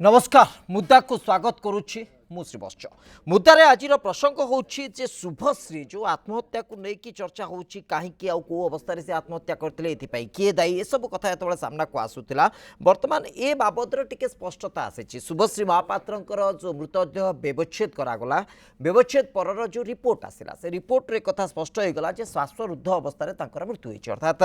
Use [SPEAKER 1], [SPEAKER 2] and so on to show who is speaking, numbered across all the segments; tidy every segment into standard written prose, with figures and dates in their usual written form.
[SPEAKER 1] नमस्कार मुद्दा को स्वागत करुच्ची मु श्रीवत्स मुद्दारे आज प्रसंग होची जे शुभश्री जो आत्महत्या को लेकिन चर्चा होची कहीं कौ अवस्था से आत्महत्या करते किए दायी सब कथा जो सामना को आसूला बर्तमान ए बाबद टिके स्पष्टता आसी शुभश्री महापात्र जो मृतदेह व्यवच्छेद करागला व्यवच्छेद पर जो रिपोर्ट आसला से रिपोर्ट रे कथा स्पष्ट होगा श्वासरुद्ध अवस्था मृत्यु होती अर्थात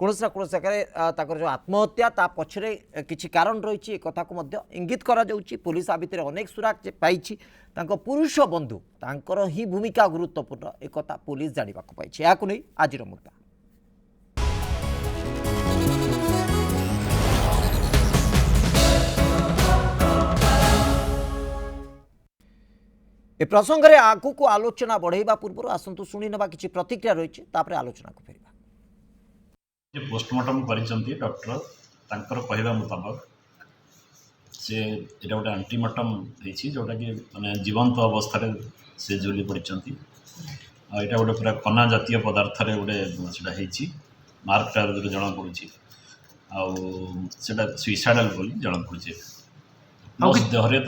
[SPEAKER 1] कौन ना कौन जगह जो आत्महत्या ता पछरे किछि कारण रही कथा को इंगित करा जाउची पुलिस आ भितर अनेक सुराग पाई तांको पुरुष बंधु तांकर ही भूमिका गुरुत्वपूर्ण एक पुलिस जाना पाई नहीं आज मुद्दा ए प्रसंग में आगु को आलोचना बढ़ाइबा पूर्व आसतु शुणी ना कि प्रतिक्रिया रही आलोचना को फेर
[SPEAKER 2] पोस्टमार्टम करिसंती डॉक्टर तांकर कहवा मुताबिक से एटा गोटे आंटीमार्टम होती जोटा कि माने जीवंत अवस्था से झुली पड़ी यहाँ गोटे पूरा कना जातीय पदार्थ गोटे मार्कटा जो जना पड़ी आटा सुइसाइडाल बोली जना पड़ी देहरे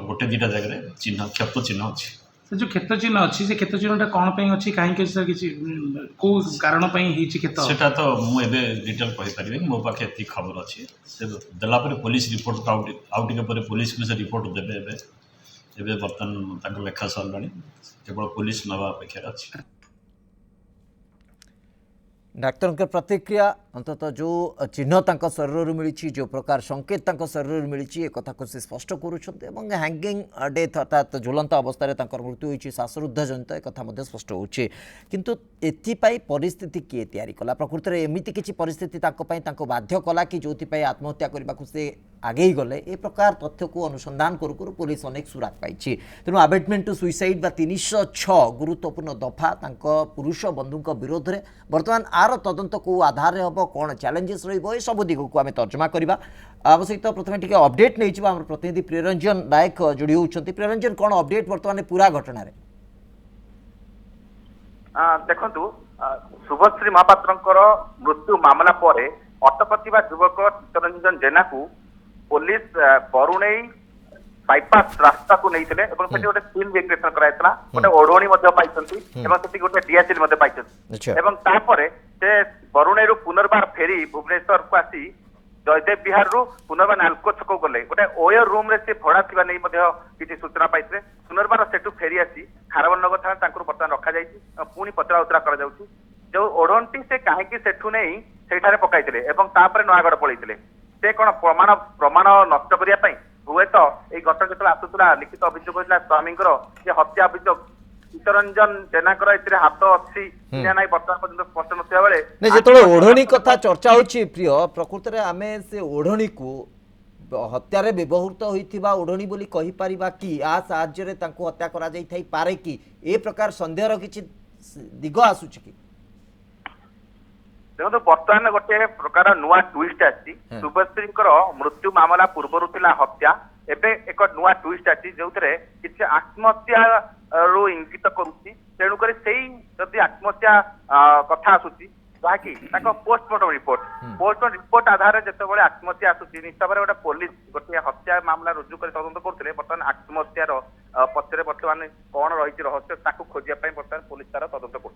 [SPEAKER 2] गोटे दुटा जगह चिन्ह क्षत चिन्ह अच्छी
[SPEAKER 3] से जो क्षेत्र चिन्ह अच्छी से क्षेत्र चिन्हटा कौन पे अच्छी कहीं किसी को कारण क्षेत्र
[SPEAKER 2] सेटा तो मुझे डिटेल कहि परिबे मो पाखे एति खबर अच्छी से देला पर पुलिस रिपोर्ट आउटे पर पुलिस को से रिपोर्ट देबे एबे बर्तन तांकर लेखा सरलानी केवल पुलिस नवा अपेक्षा अच्छी
[SPEAKER 1] डाक्तर प्रतिक्रिया अंततः जो चिन्ह तक शरीर मिली जो प्रकार संकेत शरीर मिली एक कथा को स्पष्ट करुँच हैंगिंग डेथ अर्थात झुलंत अवस्था मृत्यु होती श्वासरुद्ध जनित एक कथा स्पष्ट होची किंतु एथिपाई परिस्थिति किए तैयारी कला प्रकृति में एमती किसी परिस्थिति बाध्य कला कि जो आत्महत्या करने को से आगे गले ए प्रकार तथ्य को अनुसंधान करू करू पुलिस अनेक सुराग पाई तेणु अबेटमेंट टू सुइसाइड बा 306 गुरुत्वपूर्ण दफा पुरुष बंधु विरोध में बर्तमान आर तदंत को आधार हम कौन चैलेंजेस रही सब दिग को आम तर्जमा करवा आम सहित प्रथम टी अपडेट नहीं आम प्रतिनिधि प्रियरंजन नायक जोड़ी होती प्रियरंजन कौन अपडेट बर्तमान पूरा घटना
[SPEAKER 4] देखु शुभश्री महापात्र मृत्यु मामला पर अटक युवक चित्तरंजन जेना को पुलिस बरुणेई बाईपास रास्ता को नहीं गोटे सील वेरिफिकेशन कराइला गोटे ओढ़णी पाई गोटे डीएसएल पाई से बरुणेई पुनर्बार फेरी भुवनेश्वर को आसी जयदेव विहार रु पुनर्बार नालको छक गले गोटे ओयर रूम रे से भड़ा थिबा नै किसी सूचना पाइथे पुनर्बार सेठू फेरी आसी खारबनगर थाना बर्तमान रखा जाइछि पुणी पचरा उतरा करा जाउछि जो ओढ़णटी से कहीं सेठू नहीं सेठारे पकाइथिले एवं तापर नयागढ़ पळैथिले से कौन प्रमाण नष्ट करने हुए तो ये घटना जो आसूला लिखित अभियोग होता स्वामी हत्या अभियोग चित्तरंजन जेना हाथ अच्छी ना बर्तमान पर्यटन स्पष्ट ना
[SPEAKER 1] जो ओढ़णी कथा चर्चा होची प्रिय प्रकृति में आम से ओढ़णी को हत्यारे व्यवहृत होता ओढ़णी बोली कहि परिबा कि आ साहाय्य हत्या करा जाई थाई पारे कि ए प्रकार संदेहर किछि दिग आसुछि कि
[SPEAKER 4] देखो बर्तमान गोटे प्रकार नुआ ट्विस्ट आसी शुभश्री मृत्यु मामला पूर्वर हत्या एबे एक नुआ ट्विस्ट आसी जो किसी आत्महत्या रू इंगित करुच्ची तेणुक जदि आत्महत्या कथा आसूची जहाँकि पोस्टमार्टम रिपोर्ट आधार जिते आत्महत्या आसूची निश्चित भाव गोटे पुलिस गोटे हत्या मामला रुजु कर तदंत करते बर्तमान आत्महत्यार पचर बर्तमान कौन रही रहस्य खोजापी बर्तमान पुलिस तार तदंत कर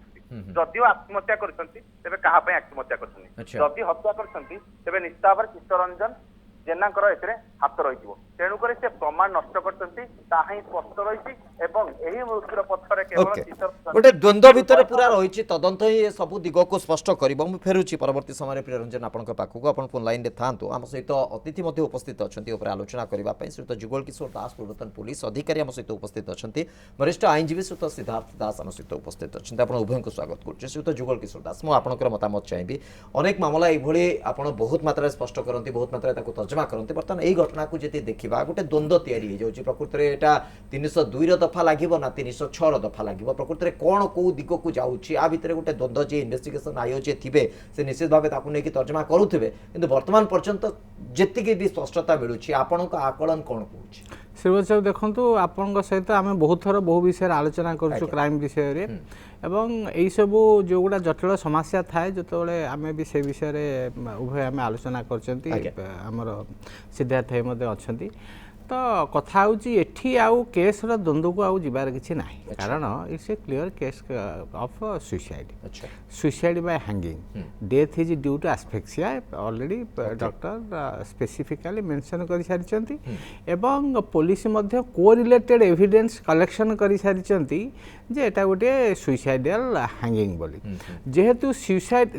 [SPEAKER 4] जदिव आत्महत्या करे क्या आत्महत्या कर हत्या करे निश्चित भाव चित्तरंजन जेना हाथ रही तेणुक से प्रमाण नष्ट करते स्पष्ट रही मृत्युर पथर
[SPEAKER 1] गोटे द्वंद्व भितर पूरा रही तदंत ही सब दिग को स्पष्ट कर फेरुची परवर्ती समय प्रियरंजन आपण पाखक आप फोन लाइन में था आम सहित अतिथि उपस्थित अच्छा आलोचना करने श्रीयुत जुगल किशोर दास पूर्वतन पुलिस अधिकारी आम सहित उपस्थित अच्छा वरिष्ठ आईनजीवी श्रीयुत सिद्धार्थ दास आम सहित उपस्थित अच्छा आप उभय को स्वागत करुच्छे श्रीयुत जुगल किशोर दास मुझे मतामत चाहिए अनेक मामला ये बहुत मात्रा स्पष्ट करती बहुत मात्रा तर्जमा करते बर्तमान यही घटना को जी देखा गोटे द्वंद्व तैयारी हो प्रकृति में यहाँ 302 दफा लगे ना 306 दफा लगे प्रकृति में कौन कौ दिग को जाऊँगी आ भितर गोटे द्वंद्व जी इन्वेस्टिगेशन आयो जी थे से निश्चित भाव नहीं तर्जमा करुवे कि वर्तमान पर्यंत जी भी स्पष्टता मिलूँ आपण आकलन कौन कौन
[SPEAKER 3] श्रीवत्स साहब देखो आपण सहित आम बहुत थर बहु विषय आलोचना कर क्राइम विषय एवं यही सब जो गुड़ा जटिल समस्या थाए जो आम भी से विषय उभय आम आलोचना करमर सिद्धार्थ अच्छा ତ କଥା ହେଉଛି ଏଠି ଆଉ କେସ୍ର ଦ୍ୱନ୍ଦ୍ୱକୁ ଆଉ ଯିବାର କିଛି ନାହିଁ କାରଣ it's a clear case of suicide
[SPEAKER 1] ଆଚ୍ଛା
[SPEAKER 3] suicide by hanging death is due to asphyxia already doctor specifically mention କରିସାରିଛନ୍ତି ଏବଂ ପୋଲିସ ମଧ୍ୟ କୋରିଲେଟେଡ୍ ଏଭିଡେନ୍ସ କଲେକ୍ସନ୍ କରିସାରିଛନ୍ତି ଯେ ଏଟା ଗୋଟିଏ ସୁଇସାଇଡାଲ୍ ହ୍ୟାଙ୍ଗିଂ ବୋଲି ଯେହେତୁ ସୁଇସାଇଡ୍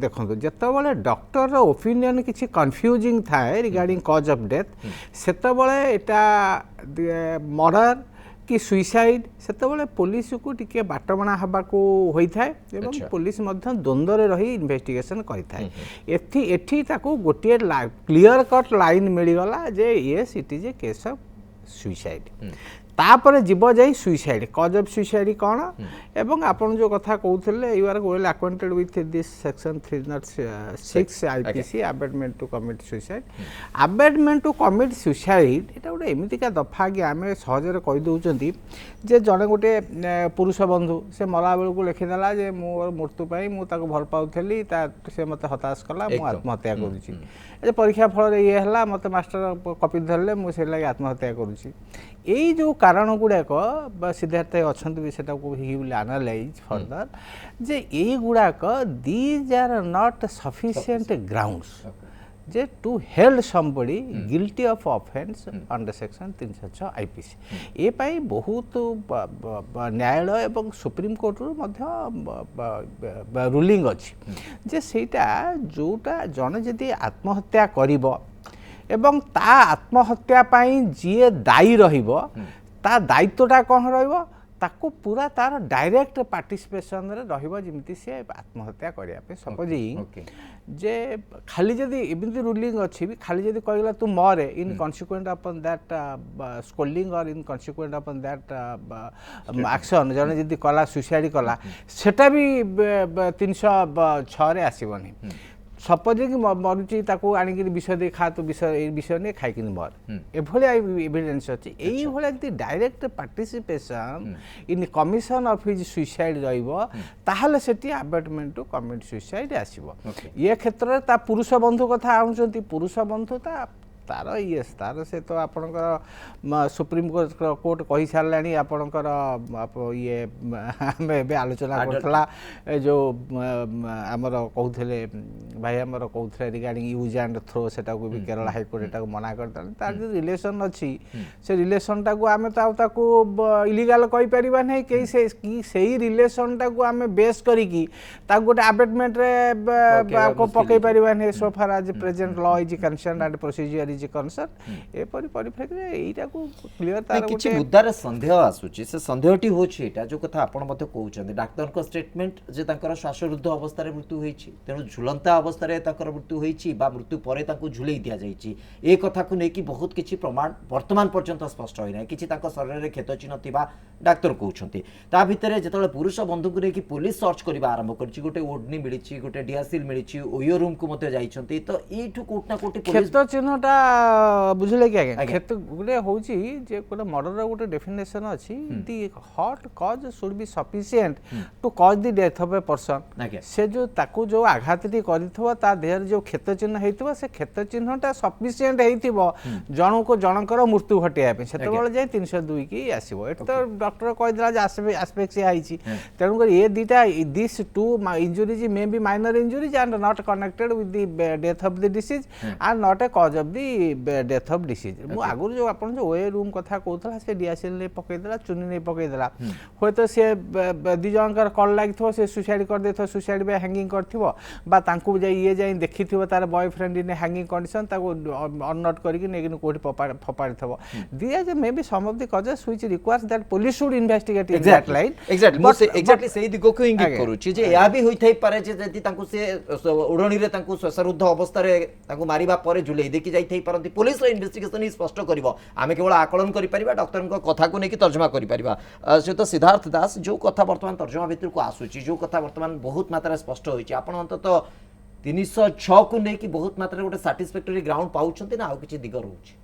[SPEAKER 3] ଦେଖନ୍ତୁ ଯେତେବେଳେ ଡକ୍ଟରର ଓପିନିଅନ୍ କିଛି କନଫ୍ୟୁଜିଂ ଥାଏ ରିଗାର୍ଡ଼ିଂ କଜ୍ ଅଫ୍ ଡେଥ୍ ସେତେବେଳେ ଏଟା ମର୍ଡର कि सुइसाइड सेतबले पुलिस को टिके बाटबणा हबाकू होइथाय एवं पुलिस मध्य द्वंद्व रही इन्वेस्टिगेशन करिथाय एठी ताकू गोटे क्लियर कट लाइन मिलगला जे yes it is a case of suicide तापर जीव जाई सुइसाइड कज ऑफ सुइसाइड कौन एवं आपण जो कथा कहते you are well acquainted with this section 306 IPC abetment to commit suicide abetment to commit suicide एटा गोटे एमितिका दफा कि आम सहजरे कही दउचंती जे जने गोटे पुरुष बंधु से मरा बेलू लिखिदेला जे मोर मृत्यु पाई मु ताको भल पाउथली से मते हताश कला मु आत्महत्या करूची परीक्षा फल ये है मत मास्टर कपी धरले मुझे लगे आत्महत्या करुँची यही जो कारण गुड़ाक सिद्धार्थ अच्छा भी से ही विल एनालाइज फर्दर जे यही गुड़ाक these are not sufficient grounds जे to held somebody guilty of offence under section 306 IPC ये पाई बहुत न्यायालय एवं सुप्रीम कोर्ट रूलिंग अच्छी जे सेटा जोटा जने जदि आत्महत्या करिबो एवं ता आत्महत्या पाई जीए दायी रहिबो ता दायित्वटा कौन रहिबो ताको पूरा तार डायरेक्ट पार्टिसिपेशन रे रहिबो जिमती से आत्महत्या करिया पे सपोज जे खाली जदि एमती रूलिंग अच्छी भी खाली जदि कहला तू मरे इन कॉन्सिक्वेंट अपॉन दैट स्कोल्डिंग और इन कॉन्सिक्वेंट अपॉन दैट एक्शन जने जदि कला सुसाइड कला सेटा भी 306 रे आसीबनी सपोज कि मरुची ताको आनिक विष दे खा तो विष नहीं खाई मर एभलिया एविडेंस अच्छी यही भाई direct participation in commission of his suicide रहा से अबेटमेंट टू कमिट सुइसाइड आसो ये क्षेत्र में ता पुरुष बंधु कथा आनुंट पुरुष बंधु तार येस तार से तो आपणकर सुप्रीम कोर्ट कही सारे आपणकर ये आम आलोचना करता जो आमर कहते भाई आमर कहते रिगार्डिंग यूज एंड थ्रो से भी केरला हाईकोर्ट एटा मना करता तार जो रिलेशन अच्छी से रिलेशन टाक आम तो इलिगाल कही पारिबा नहीं कहीं से रिलेशन टाक आम बेस करिकी गोटे अबेटमेंट रे पकई पारिबा नहीं so far as present law is concern and procedure is concern ए परिप्रेक्षी रे एटा को क्लियर तार
[SPEAKER 1] किछि मुद्दार संदेह आसुची से संदेहटी होछि एटा जो कथा आपण मते कहउछन डाक्टर को स्टेटमेंट जे तांकर श्वासरुद्ध अवस्था रे मृत्यु होईछि तेनु झुलंता अवस्था रे तांकर मृत्यु होईछि बा मृत्यु परे तांको झुलेई दिया जाईछि ए कथा को नेकी बहुत किछि प्रमाण वर्तमान पर्यंत स्पष्ट होई नै किछि तांको शरीर रे क्षत चिन्ह थिबा डाक्टर कहउछन्ती ता भितरे जेतले पुरुष बंधु को नेकी पुलिस सर्च करबा आरंभ करछि गोटे ओडनी मिलिछि गोटे डियासिल मिलिछि ओयो रूम को मते जाईछन्ती तो एठु कोट ना कोटी पुलिस
[SPEAKER 3] क्षत चिन्हटा बुझले कि आगे क्षत गुटे होछि जे गोटे मर्डर गोटे डेफिनेशन अछि the hurt cause should be sufficient to cause the death of a person से जो ताकू जो आघातटी करिथबो ता देहर जो क्षत चिन्ह हेतिबो से क्षत चिन्हटा सफिशिएंट हेतिबो जणो को जनकर मृत्यु घटिया पे सेतबेले जाय 302 की आसीबो एत तो डॉक्टर कहि दिला जे एस्पेक्सिया आइछि तेनु कर ये दीटा this two injuries may be minor injuries and not connected with the death of the deceased and not a cause of the death of deceased मु आगुर जो आपन जो ओए रूम कथा कहतला से डियासिल ने पकई देला चुनी ने पकई देला होय तो से दि जनकर कॉल लागिथो से सुसाइड कर देथो सुसाइड बे हैंगिंग करथिबो बा तांकू जाई ये जाई देखिथिबो तार बॉयफ्रेंड इन हैंगिंग कंडीशन ताको अननोट करके नेगिन कोठी फपाड़िथबो दिया जे may be some of the causes which requires that police should investigate in that line
[SPEAKER 1] exactly सेही दिगो को इंगित करूची जे या भी होई थाई पारे जे जति तांकू से उड़णी रे तांकू श्वासरुद्ध अवस्था रे तांकू मारिबा परे झुलेई देखि जाई थाई परंती पुलिस रो इन्वेस्टिगेशन ही स्पष्ट करिवो आमे केवल आकलन करि परिबा डॉक्टर को कथा को नेकी तर्जुमा करि परिबा से तो सिद्धार्थ दास जो कथा वर्तमान तर्जुमा भितर को आसुची जो कथा वर्तमान बहुत मात्रा स्पष्ट होईची आपण अंतत 306 को नेकी बहुत मात्रा गोटे सैटिस्फैक्टरी ग्राउंड पाउछंती ना आ किछि दिग रहउची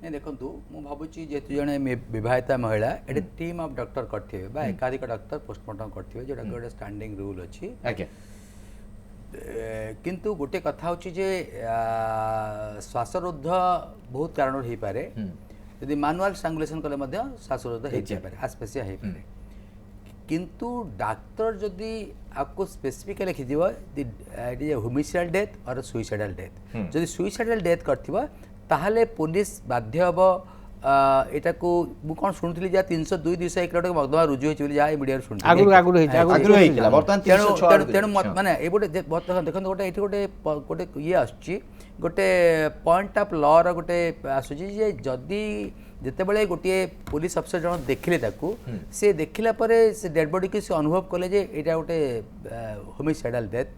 [SPEAKER 5] नहीं देखु मु भावुची जे जड़े विवाहिता महिला एटे टीम ऑफ डॉक्टर करथिबे बा एकाधिक डॉक्टर पोस्टमार्टम करथिबे जोटा गोटे स्टैंडिंग रूल अछि
[SPEAKER 1] ओके
[SPEAKER 5] किंतु गोटे कथा होची जे श्वासरुद्ध बहुत कारण हो पारे यदि मानुआल स्ट्रांगुलेशन कले मध्य श्वासरोध हो जाए आस्पेसिया हो पारे किंतु डॉक्टर जदि आपको स्पेसिफिकली लिखिदिव it is a homicidal death or suicidal death जदि सुइसाइडल डेथ करथिबा ताहले पुलिस बाध्य हबो एटा को मु कोन सुनथली जा 302 201 रो मकदमा रुजु होई जहा मीडिया सुनथली
[SPEAKER 3] आगु
[SPEAKER 1] हेइला वर्तमान 306
[SPEAKER 5] तेणु माने ए गोटे देखो गोटे एठी गोटे ये आसुची गोटे पॉइंट ऑफ लॉ रो गोटे आसुची जे जदी जितेबाला गोटे पुलिस अफसर जन देखिले ताकू से देखिला परे से डेड बॉडी के से अनुभव कले जे एटा गोटे होमिसाइडल डेथ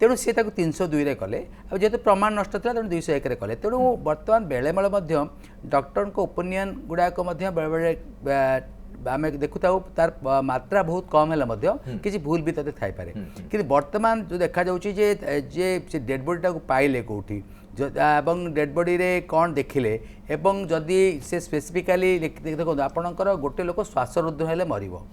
[SPEAKER 5] तेणु सी 302 रे कले अब जेहेतु प्रमाण नष्ट था तेणु 201 रे कले तेणु बर्तमान बेले बेले डॉक्टर को ओपिनियन गुड़ाक बेले बेले आम देखु तार मात्रा बहुत कम है किसी भूल भी तक थाई पारे कि बर्तमान जो देखा जाउची जे डेड बॉडी को पाइले कोठी एवं डेड बॉडी रे कौन देखिले एवं जदि से स्पेसिफिकली देखो आपणकर गोटे लोक श्वासरुद्ध हेले मरिबो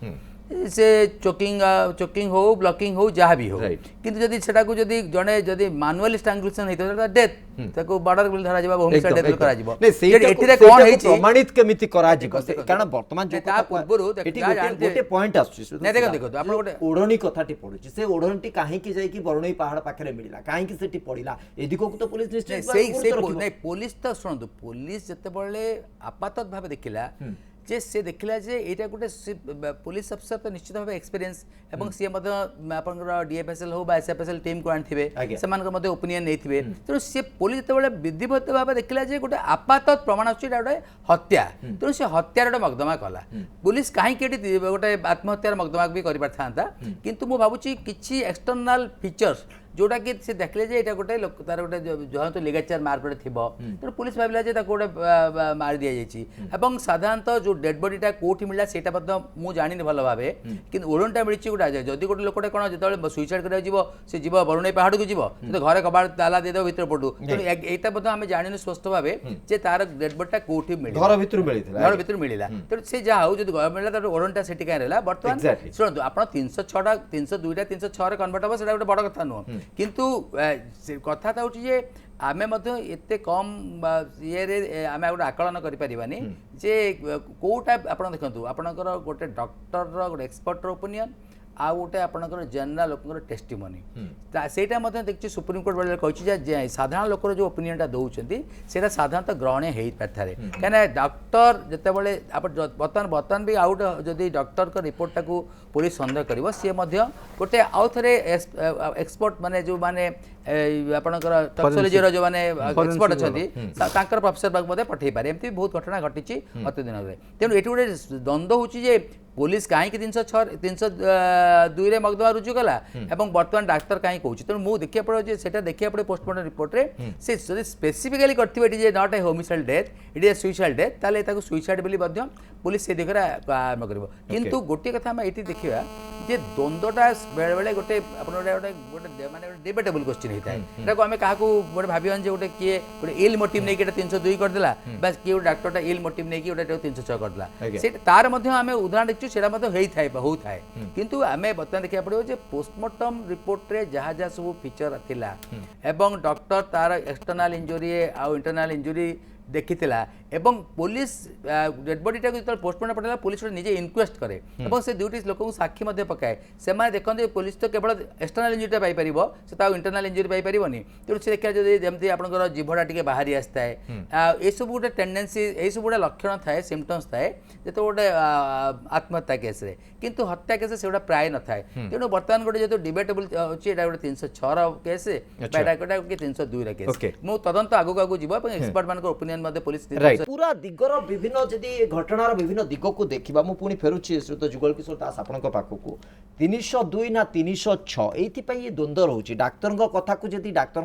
[SPEAKER 5] से चोकिंग हो ब्लॉकिंग हो जहाँ भी हो किंतु जदि सेटा को जदि जने जदि मैनुअली स्ट्रांगुलेशन हेतो डेथ ताको बॉर्डर बिल धरा जेबा होमिसाइड डेथ करा जेबो
[SPEAKER 1] नै सेटा एटिरे कोन हेछि प्रमाणित केमिति करा जेबो कारण वर्तमान जो
[SPEAKER 5] ता पूर्वरु
[SPEAKER 1] एटी गोटे पॉइंट आछी
[SPEAKER 5] नै देखो आपण गोटे
[SPEAKER 1] ओढणी कथाटी पडुची से ओढणीटी काहे की जाई की बरणई पहाड़ पाखरे मिलिला काहे की सेटी पडिला एदिको तो पुलिस निश्चित
[SPEAKER 5] नै पुलिस तो सुनंतु पुलिस जते बळे आपातत भाबे देखिला जे से देखला जे एटा गोटे पुलिस अफसर तो निश्चित भाव एक्सपीरियंस एवं सी आपंकर डीएफएसएल हो बा एसएफएसएल टीम को आनी से ओपिनियन नहीं तेणु सी पुलिस जो विधिवत भाव देखला जे गोटे आपातत प्रमाण अच्छी गोटे हत्या तेणु से हत्यार गोटे मकदमा कला पुलिस कहीं गोटे आत्महत्यार मकदमा भी कर किंतु मु भावुची किछि एक्सटर्नल फीचर्स जोटा कि से देखले जे एटा गोटे तार गोटे जो तो लिगाचर मार्क गोटे थिबो तो पुलिस भाबिला जे ताको गोटे मार दिया जायछि एवं साधारणतः जो डेड बॉडीटा कोठी मिला सेटा बद्द मु जानिनि भलो भाबे किंतु ओडनटा मिलिछि गोटा जदी गोटे लोकटे कोन जेतबे सुइसाइड करा जीवो से जीवो बरुणै पहाड़ को जीवो तो घरे कबाड़ ताला दे दो भीतर पडू तो एटा बद्द हमें जानिनि स्पष्ट भाबे जे तार डेड बॉडीटा कोठी मिलिला घर भीतर मिलिला तो से जा हो जदी घर मिलिला तो ओडनटा सेठी काय रहला वर्तमान सुनतो आपण 306 टा 302 टा 306 रे कन्वर्ट हो सेटा गोटे बड़ कथा नो किंतु कथा होची जे आमे मध्य एते कम ये रे आमे गोटे आकलन करि परिबानी जे कोटा आपण देखंतु आपणकर गोटे डॉक्टर रो गोटे एक्सपर्ट रो ओपिनियन आ गोटे आपणकर जनरल लोकर टेस्टिमोनी सेटा मध्य देखछि सुप्रीम कोर्ट बेले कहछि जे साधारण लोकर जो ओपिनियन दउछंती सेटा साधारणतः ग्रहण हेई पाथारे काना डॉक्टर जते बेले बर्तमान भी आउट जदि डॉक्टर को रिपोर्ट टाको पुलिस संदेह करिवो से मध्य गोटे आउ थरे एक्सपर्ट माने जो माने आपणकर टॉक्सोलॉजी रो जो माने एक्सपर्ट अछंती तांकर प्रोफेसर बाग मध्य पठेई पारे एमती बहुत घटना घटिछि अति दिन रे तेनु एठी गोटे द्वंद्व होछि जे पुलिस कहीं 302 रे मकदमा रुजु कला एवं वर्तमान डाक्टर कहीं कहूँ तेणु मुझे देखा पड़े से देखा पड़े पोस्टमार्टम रिपोर्ट रे से स्पेसिफिकली करथिबे not a homicidal death it is suicide death ताले ताको सुइसाइड बोली मध्य पुलिस से दिगरा आरंभ करिवो किंतु गोटे कथा हम एठी देखिबा जे द्वंद्वटा बेले बेले गोटे आपण गोटे माने डिबेटेबल क्वेश्चन हेता है एटा को हमें काहा को गोटे भाबियन जे गोटे किए गोटे इल मोटिव नै के 302 कर देला बस किए डाक्टरटा इल मोटिव नै कि गोटे 306 कर देला से तार मध्य हमें उदाहरण सेटा मत होई थाए बहुत थाए किंतु आमे बर्तमान देखा पड़ो जे पोस्टमार्टम रिपोर्ट रे जहाँ जहाँ सब फीचर थिला एवं डॉक्टर तार एक्सटर्नल इंजुरी आ इंटरनल इंजुरी देखिथिला एवं पुलिस डेड बॉडीटा को जो पोस्टमार्टम पड़ेला पुलिस निजे इनक्वेस्ट करे एवं से दुटी लोक साक्षी मध्य पकाए से माने देखते पुलिस तो केवल एक्सटर्नल इंजुरीटा पाई परिबो से ता इंटरनल इंजुरी पाई परिबोनी तेणु से देखा जदि जेमती आपनकर जीभटा टिके बाहरी आस्ताए ए सब गोटे टेंडेंसी ए सब गोटे लक्षण थाए सिम्पटम्स थाए जेतो गोटे आत्महत्या केस रे किंतु हत्या केस से गोटे प्राय न थाए तेणु वर्तमान गोटे जेतो डिबेटेबल अछि एटा गोटे 306 रो केस एटा गोटे 302 रो केस मु तदंत आगु आगु जीवो एवं एक्सपर्ट मानकर ओपिनियन मध्ये पुलिस
[SPEAKER 1] पूरा दिगर विभिन्न जदि घटनार विभिन्न दिग को देखा मु पुणी फेरुछि श्रीयुत जुगल किशोर दास आपनक पाखकु 302 ना 306 एथि ये द्वंद्व रहउछि डाक्टर कथा को जदि डाक्टर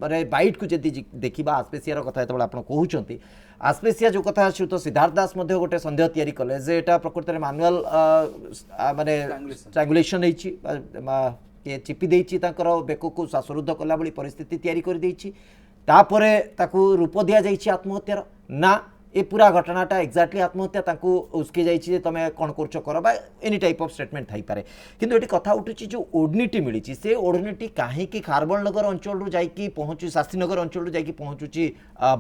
[SPEAKER 1] माने बाइट को जदि देखिबा आस्पेसिया कथा तो आप कहउछंती आस्पेसिया जो कथा श्रीयुत सिद्धार्थ दास मध्ये गोटे संदेह तैयारी कले जे एटा प्रकृत में मैनुअल माने स्ट्रांगुलेशन हेछि के चिपी देछि तांकर बेक को श्वासरुद्ध कला बली परिस्थिति तैयारी कर देछि तापरे ताकू रूप दिया जाइछि आत्महत्यार ना ए पूरा घटनाटा एक्जाक्टली आत्महत्या तांकू उसके जाइए तुम कौन कर कर बा एनी टाइप ऑफ स्टेटमेंट थी पारे किंतु ये कथा उठुची जो ओढ़नीटी मिली से ओढ़नीटी कहीं खारबल नगर अंचल जाकि पहुँचु शास्त्रीनगर अंचल जाकि पहुँचुची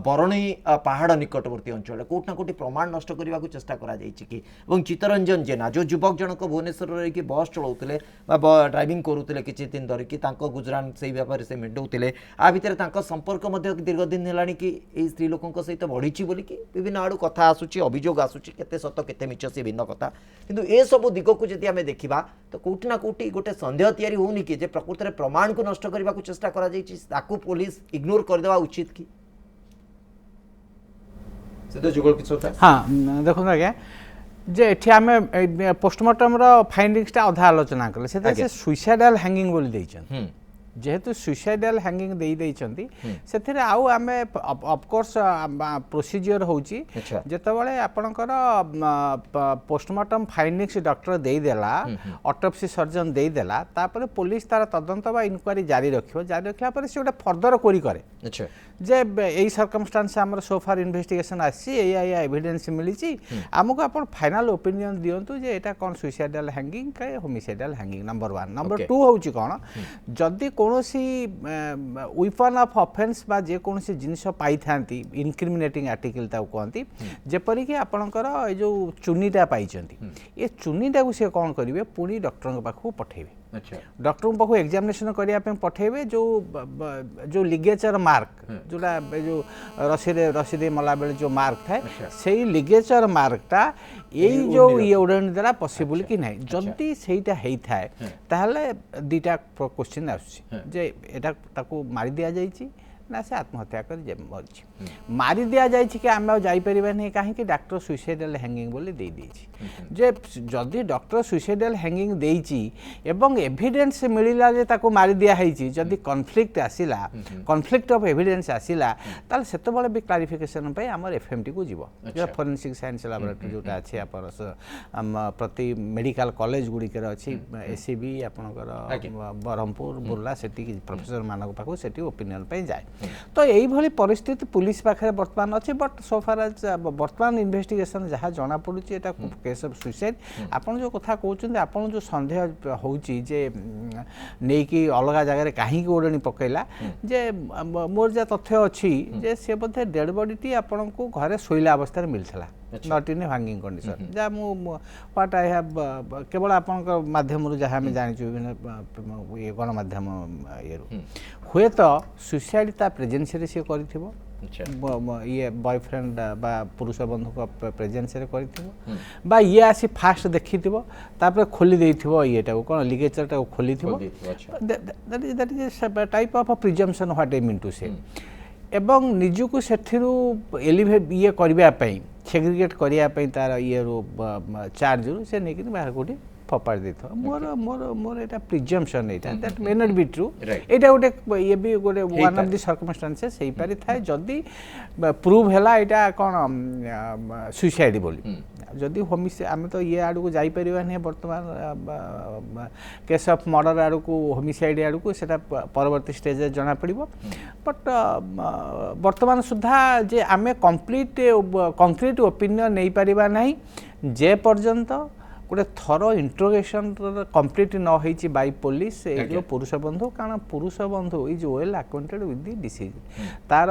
[SPEAKER 1] बरणी पहाड़ निकटवर्ती अंचल कोट ना कोटी प्रमाण नष्ट करने को चेष्टा करा कि चित्तरंजन जेना जो युवक जनक भुवनेश्वर रही बस चलाउते ड्राइविंग करुले किसी दिन धरिकी गुजरान से व्यापार से मेडौते आ भितर संपर्क दीर्घ दिन है कि स्त्री लोक सहित बढ़ी बोलिकी विभिन्न आड़ू कथा आसूची अभियोग आसूची केते सत केते मिछ से भिन्न कथा किंतु ए सब दिग को जदि आमे देखिबा तो कोठी ना कोठी गोटे संदेह तैयारी होउनी कि जे प्रकृति में प्रमाण को नष्ट करने को चेष्टा करा जायछि ताकू पुलिस इग्नोर कर देवा उचित कि से जुगल किछो था
[SPEAKER 3] हाँ देखो आज्ञा जे एठी आमे पोस्टमार्टम रो फाइंडिंग्स टा अधा आलोचना करले से सुइसाइडल हैंगिंग बोली दैछन जेहेतु सुइसाइडल हैंगिंग दे देइचंती सेथिरे आउ आमे ऑफ कोर्स प्रोसीजर होउची जेतबेले आपनकर पोस्टमार्टम फाइंडिंग्स डॉक्टर दे देला ऑटोप्सी सर्जन दे देला तापर पुलिस तार तदंत बा इनक्वारी जारी रखला पर से गोटे फर्दर कोरी करे
[SPEAKER 1] अच्छा
[SPEAKER 3] जे एई सर्कमस्टेंस हमर सो फार इन्वेस्टिगेशन आसी एया एविडेंस मिलीची हमको अपन फाइनल ओपिनियन दियंतु जे एटा कोन सुइसाइडल हैंगिंग के होमिसाइडल हैंगिंग नंबर 1 नंबर 2 होउची कोन जदी कोनोसी वेपन ऑफ ऑफेंस बा जे कोनोसी जिनिस पाई थांती इनक्रिमिनेटिंग आर्टिकल ता कहंती जेपरि कि आपनकर ए जो चुन्नीटा पाइचंती ए चुन्नीटा को से कोन करिवे पुनी डॉक्टर के पाखु पठेबे
[SPEAKER 1] अच्छा
[SPEAKER 3] डॉक्टर पाखु एग्जामिनेशन करिया पे पठेबे जो लिगेचर मार्क जोटा जो रसीदे मला बेले जो मार्क थाए से लिगेचर मार्कटा यही जो ये उड़न द्वारा पॉसिबल कि नहीं जदि सेटा हेई थाए ताहले दुटा क्वेश्चन आसुची जे एटा ताकू मारी दिया जाइची ना से आत्महत्या कर मरी मारी दिया जाइए कि आम जापर नहीं कहीं डॉक्टर सुइसाइडल हैंगिंग बोली दे जे जदि डॉक्टर सुइसाइडल हैंगिंग देइची एवं एविडेंस मिलला जे ताको मारी दिया है जदि कॉन्फ्लिक्ट आसिला कॉन्फ्लिक्ट ऑफ एविडेंस आसिला ताल सेते बळे भी क्लारिफिकेशन पे हमर एफएमटी को जीवो जो फोरेंसिक साइंस लैबोरेटरी जोटा अछि आपन प्रति मेडिकल कॉलेज गुडी के अछि एसीबी आपनकर बरहमपुर बुर्ला सेठी प्रोफेसर मानक पाखो सेठी ओपिनियन पे जाय तो यही भली परिस्थिति पुलिस पाखे वर्तमान अच्छे बट सो फार एज वर्तमान इन्वेस्टिगेशन जहाँ जना पड़ी एटा केस ऑफ सुइसाइड आपन जो कथा कहउछन आपन जो संदेह होउची जे नै कि अलग जगह रे काहे ओडणी पकैला जे मोर जा तथ्य अछि जे से बोधे डेड बॉडी टी आपन को घरे सोइला अवस्था रे मिलथला नॉट इन हैंगिंग कंडीशन जा मु व्हाट आई हैव केवल आपन माध्यम जहाँ हम जानि विभिन्न ये गण माध्यम ये हुए तो सुइसाइड ता प्रेजेंस रे से करिथिबो ये बॉयफ्रेंड बा पुरुष बंधु को प्रेजेंस रे करिथिबो बा ये आसी फास्ट देखिथिबो तापर खोली देइथिबो येटा कोन लिगेचर टा खोलिथिबो that is type of presumption what I mean to say एवं निजुको सेठिरु एलिवेट ये करबा पई सेग्रीगेट करिया पई तार ये रो चार्ज रु से नेकिन बाहर कोठी फपाड़ देथो मोर मोर मोर एटा presumption Etah that may not be true एटा गोटे ये भी गोटे वन ऑफ द सर्कमस्टेंसेस सही पारि थाए जदी प्रूव हैला एटा कोन सुसाइड बोली जदि होमिसाइड आम तो ये आड़ को जाई परिबा नहीं वर्तमान केस ऑफ मर्डर आड़ को होमिसाइड आड़ को सेटा परवर्ती स्टेज जना पड़िबो बट वर्तमान सुधा जे आमे कंक्रीट ओपिनियन नहीं परिबा नहीं जे पर्यंत गोटे थरो इंट्रोगेशन कंप्लीट न होइछि बाय पुलिस ए जो पुरुष बंधु कारण पुरुष बंधु is well acquainted with the deceased तार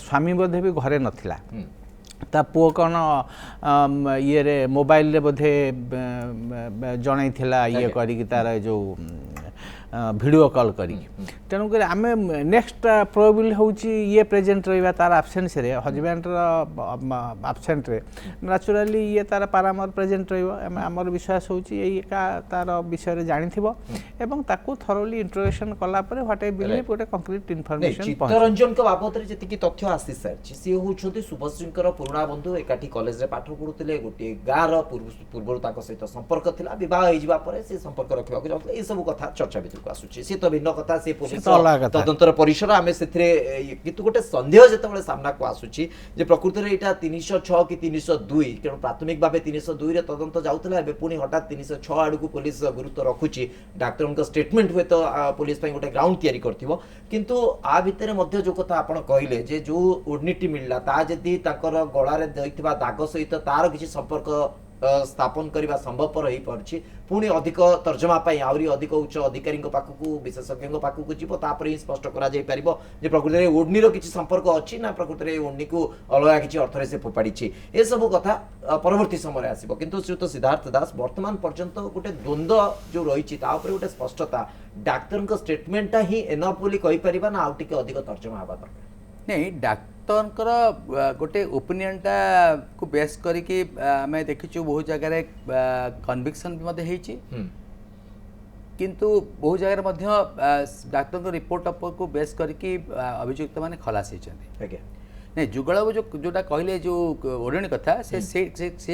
[SPEAKER 3] स्वामी बोधे भी घरे नथिला ता पुओ कौन ये रे मोबाइल रे बोधे जणाई थिला ये करी तार जो वीडियो कॉल करी तेणु कर आम नेक्स्ट प्रोबेबल होची ये प्रेजेंट रहिबा तार एब्सेंस रे हजबैंड एब्सेंट रे नेचुरली ये तार पारामर प्रेजेंट रहिबो हमर विश्वास होची एई का तार विषय रे जानि थिबो एवं ताकू थरोली इंट्रोगेशन कला परे व्हाट आई बिलीव गोटे कंक्रीट इन्फॉर्मेशन
[SPEAKER 1] चित्तरंजन को बाबत रे जति की तथ्य आसी सर सी होछोती सुभश्री पुराणा बंधु एकाठी कॉलेज रे पाठ पढुतिले गोटे गार पूर्व ताको सहित संपर्क थिला विवाह होई जिबा परे से संपर्क रखिबा को ए सब कथा चर्चा भितर आसुची से तो भिन्न कथा से पुलिस
[SPEAKER 3] अलग कथा।
[SPEAKER 1] तदंतर परिसर आमे सेथिरे किंतु गोटे संदेह जेतेबेले सामना को आसुची जे प्रकृति रे एटा 306 कि 302 कारण प्राथमिक भाबे 302 रे तदंत जाउतला एबे पुनी हठात 306 आडू को पुलिस गुरुत्व रखुची डाक्टर स्टेटमेंट हुए तो पुलिस पई गोटे ग्राउंड तयारी करथिबो किंतु आ भितरे मध्य जो कथा आपण कहले जे जो ओडनिटी मिलला ता जदी ताकर गळा रे दैथिबा दाग सहित तार किछि संपर्क स्थापन करने संभवपर हो पार्छ पुणी अधिक तर्जमा आहरी अधिक उच्च अधिकारी पाखक विशेषज्ञ पाखक जीव तापर ही स्पष्ट करा प्रकृति में ओढ़नीर किसी संपर्क अच्छी ना प्रकृति में ओढ़नी को अलग किसी अर्थ से फोपाड़ी ए सब कथा परवर्ती समय आसो किंतु श्रीयुत सिद्धार्थ दास वर्तमान पर्यंत गोटे द्वंद्व जो रही गोटे स्पष्टता डाक्तर स्टेटमेंटा ही एनफ बोली कहीपर ना आउ टिके अधिक तर्जमा हवा दरकार
[SPEAKER 5] नहीं डाक्तर गोटे ओपिनियनटा को बेस करके आम देखीचु बहुत जगह कन्विक्शन भी किंतु बहुत जगह डाक्तर रिपोर्ट को बेस करके अभियुक्त मैंने खलास होती नहीं जुगल बाबू जोटा कहले जो ओढ़णी कथा से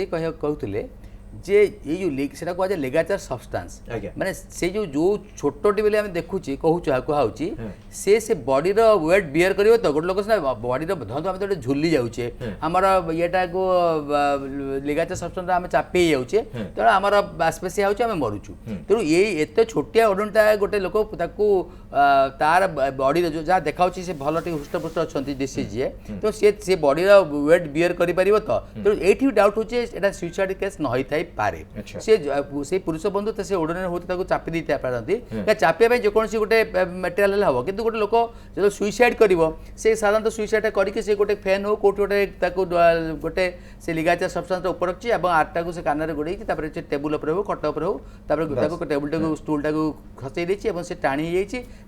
[SPEAKER 5] कहते जे ये जो सेटा को लेगाचार सब्सटेंस माने से जो छोटोटी बेले आम देखुची कहूची से बॉडी रो वेट बियर करियो तो गोटे लोक सिना बॉडी रो धंधु आम तो झुली जाउचे हमर येटा को लेगाचार सब्सटेंस आम चापी जाउचे तो हमर आसपेसिया होचे आम मरुचु तेणु ये एते छोटिया ओडनटा गोटे लोक ताकू तार बॉडी रो जो जा देखाउची से भलटी हुष्टपुष्ट अछंती डिसीज जे तो से बॉडी रो वेट बियर करि परिबो तो तेणु एठी डाउट होचे एटा सुसाइड केस न होई पारे से पुरुष बंधु तो से ओडने होते चापी दी पारती चापिया जेकोसी गोटे मटेरियल हम कि गोटे लोक जो सुइसाइड कर साधारणतः सुइसाइड करके से गोटे फैन हो कौटे गोटे गोटे से लिगाचार सब्सटेंस ऊपर रखी आठटा को से कान गोड़े टेबुल उपर हो खट उपर हो टेबुल टाक स्टूल टाक खसई देती से टाणी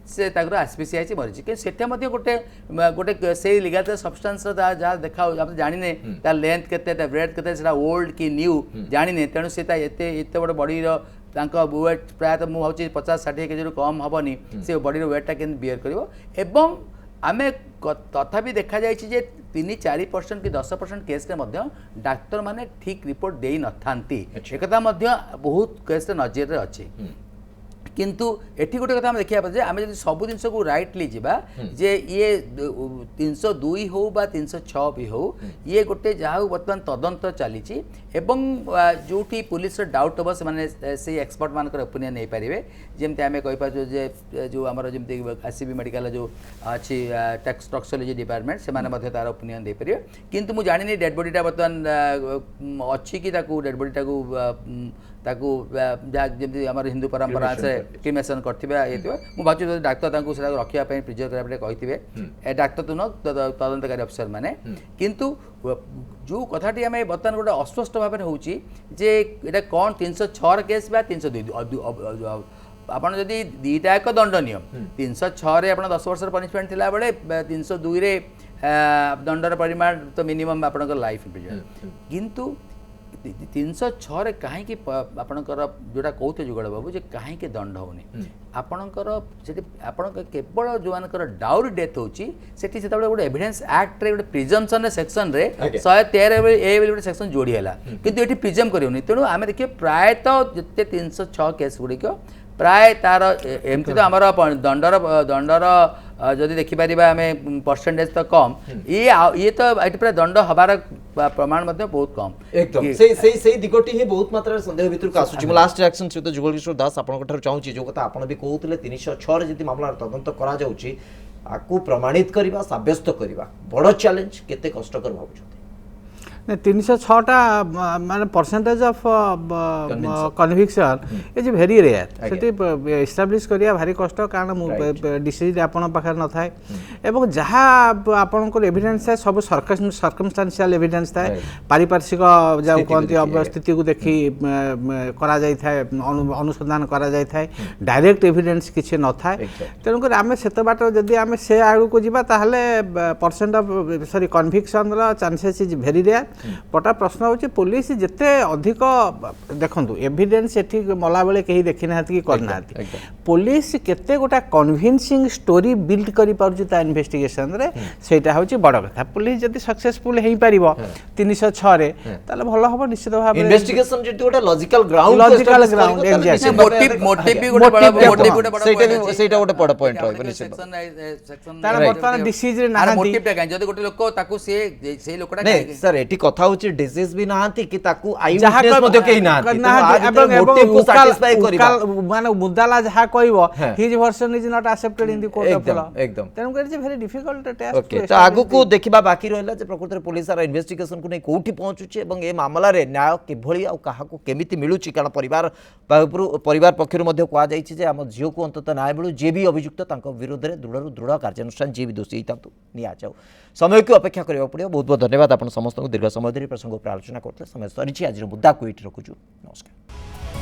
[SPEAKER 5] से आसपेसिया मरी कि से गोटे गोटे से लिगाचार सब्सटेंस जहाँ देखा जाने लेंथ के ब्रेथ के ओल्ड कि न्यू जाने तेणु से एत बड़े बॉडी वेट प्रायतः मुझे 50-60 केजी कम हेनी से बॉडी वेटा के बियर कर आम तथापि देखा जाए 3-4% कि 10% केस डाक्तर माने ठीक रिपोर्ट दे न थांती एक बहुत केस नजर अच्छे किंतु एठी गोटे कथा देखिया जे आम जब सब जिन को राइटली जीवा जे ये 302 हो बा 306 भी हो ये गोटे जहाँ बर्तमान तदंत चली जोटी पुलिस डाउट हम से एक्सपर्ट मान ओपिनियन नहीं पारे जमी आम कहीपर जो आम जमी आरसीबी मेडिकल जो अच्छी टॉक्सिकोलॉजी डिपार्टमेंट से तार ओपिनियन दे पारे किंतु मुझे जानी डेड बॉडीटा बर्तमान अच्छी कि डेड बॉडीटा ताकू जमी आम हिंदू परंपरा से क्रिमेसन कर भावी डाक्तर रखापी प्रिजर्व करने कही डाक्तर तो न तदंतकारी अफिसर मैंने किंतु जो कथाटी आम बर्तमान गोटे अस्पष्ट भाव में होता कौन 306 केस 302 आपड़ जदि दीटा एक दंडनीय 306 आप 10 वर्ष पनिशमेंट थिला बेले 302 रे दंडर परिमाण तो मिनिमम आप लाइफ किंतु 306 रे कहीं आपणकर जोटा कहते जुगल बाबू जे कहीं दंड होनी आपणकर केवल जो मानकर डाउरी डेथ होची सेठी से गोटे एविडेंस एक्ट रे गोटे प्रिजम्पशन सेक्शन रे 113 ए गोटे सेक्शन जोड़ी है किंतु ये प्रिजम करूनी तेणु आम देखिए प्रायतः जिते 306 केस गुड़िक प्राय तार एमती तो आमर दंडर जदि देखिपर आम परसेंटेज तो कम ये तो ये पूरा दंड हबार प्रमाण बहुत कम
[SPEAKER 1] एकदम से दिगटी ही बहुत मात्रा संदेह भितर को आसुची मो लास्ट रिएक्शन सहित जुगल किशोर दास आपन ठार चाहूची जो कथा आपन भी कहउतले 306 रे जदि मामला तदंत करा जाउची आकु प्रमाणित करबा साब्यस्त करबा बड़ चैलेंज केते कष्टकर भाबुछथि
[SPEAKER 3] 306टा माने percentage of conviction is very rare सेठी एस्टाब्लिश करिया भारी कष्ट कारण डिसीज आपन पाखर न थाए एवं जहाँ आपन को एविडेंस है सब सर्कमस्टेंशियल एविडेंस थाए पारिपार्श्विक जाऊ कहते स्थिति को देखी करा जाय थाए अनुसंधान करा जाय थाए डायरेक्ट एविडेंस किछि न थाए तेणुक आम सेत बाट जदि आम से आगु को जीवा ताहले परसेंट ऑफ सॉरी कन्विक्शन रो चांसेस इज वेरी रेयर बटा प्रश्न होची पुलिस जिते अधिक देखंतु एविडेंस एठी मला बेले कहीं देखि ना कि करना पुलिस केते गोटा कन्विन्सिंग स्टोरी बिल्ड करि पारुछि ता इन्वेस्टिगेशन रे सेटा होछि बड़ कथा पुलिस जदि सक्सेसफुल हेई परिबो 306 रे ताले भलो हबो निश्चित भाबे
[SPEAKER 1] इन्वेस्टिगेशन जेति गोटे logical ground
[SPEAKER 3] Logical ground, exactly.
[SPEAKER 5] Motive भी गोटे बड़ा मोटिव गोटे बड़ा
[SPEAKER 1] ସେଇଟା ଗୋଟେ ବଡ଼ ପଏଣ୍ଟ ରହିବ ନିଶ୍ଚିତ
[SPEAKER 3] तार वर्तमान डिसीज रे
[SPEAKER 5] आर
[SPEAKER 3] नाହାंती
[SPEAKER 5] मोटिव टा जदि गोटे लोक ताकू से लोकटा
[SPEAKER 1] नहीं सर एठी कथा होची डिजीज भी नाहांती कि ताकू आई
[SPEAKER 3] जहाँ
[SPEAKER 1] विटनेस मध्ये केही नाहांती मोटिव को सैटिस्फाई करिबा
[SPEAKER 3] माने मुद्दाला जहाँ कहबो
[SPEAKER 1] हाँ।
[SPEAKER 3] His version is not accepted in the court of law
[SPEAKER 1] एकदम
[SPEAKER 3] तेनु करि वेरी डिफिकल्ट टास्क
[SPEAKER 1] ओके तो आगु को देखिबा बाकी रहला जे प्रकृति पुलिस आर इन्वेस्टिगेशन को नै कोठी पहुंचुची एवं ए मामला रे न्याय किभଳି आ काहा को केमिति मिलुची कारण परिवार पक्षरु मध्ये कोआ जाईची जे हम झियो को अंतत न्याय मिलु जे भी अभियुक्त तांको विरोध रे दृढ़ कार्यानुष्ठान जे भी दोषी हितांतु निया जाऊ समय को अपेक्षा करिबा पड़ियो बहुत बहुत धन्यवाद आपण समस्त को दीर्घ समय धरि प्रसंग पर आलोचना करते समय सरीची आज मुद्दा को एठी रखुछु नमस्कार।